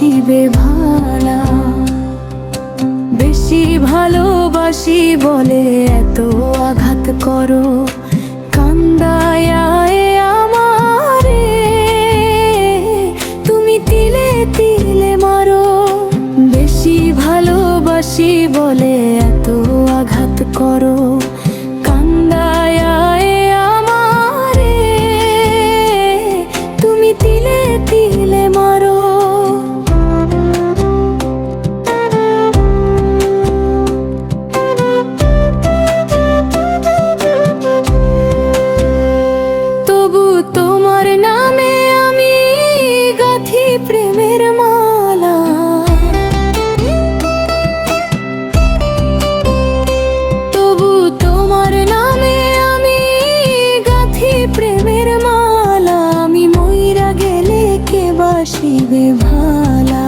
বাসিবে ভালা। বেশি ভালোবাসি বলে এত আঘাত করো, কান্দায় আমারে তুমি তিলে তিলে মারো। বেশি ভালোবাসি বলে এত আঘাত করো, কান্দায় আমারে তুমি তিলে তিলে মারো। তবু তোমার নামে আমি গাঁথি প্রেমের মালা। তবু তোমার নামে আমি গাঁথি প্রেমের মালা। আমি মইরা গেলে কে বাসিবে ভালা।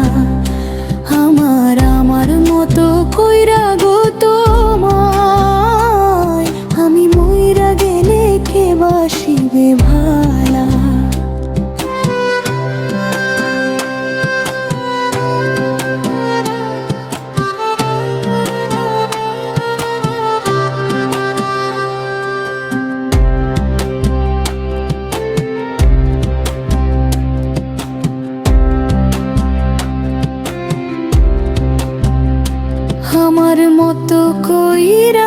আমার মতো কইরা গো তোমায়, আমি মইরা গেলে কে বাসিবে ভালা। আমার মতো কইরা